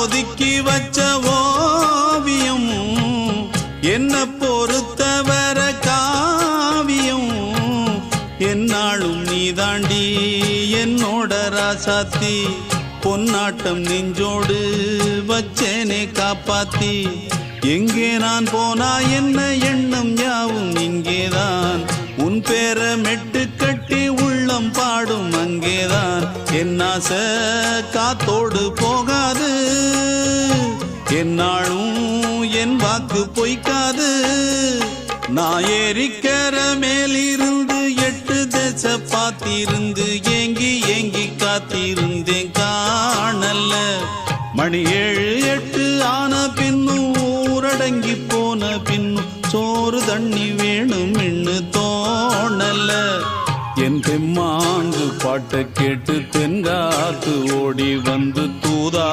ஒதுக்கி வச்ச ஓவியம் என்ன பொறுத்தவர காவியம் என்னாலும் நீதாண்டி என்னோட ராசாத்தி பொன்னாட்டம் நெஞ்சோடு வச்சேனே காப்பாத்தி எங்கே நான் போனா என்ன எண்ணம் யாவும் இங்கேதான் உன் பேர மெட்டு கட்டி உள்ளம் பாடும் அங்கேதான் என் ஆசை காத்தோடு போகாது என்னாலும் என் வாக்கு பொய்க்காது நான் ஏறிக்கிற மேலிருந்து 8 தேச பார்த்திருந்து ஏங்கி ஏங்கி காத்திருந்தேன் காணல்ல மணி 7 8 ஆன பின்னும் ஊரடங்கி போன பின்னும் சோறு தண்ணி வேணும் என்று தோணல என் தெம்மாங்கு பாட்டை கேட்டு தென்காத்து ஓடி வந்து தூதா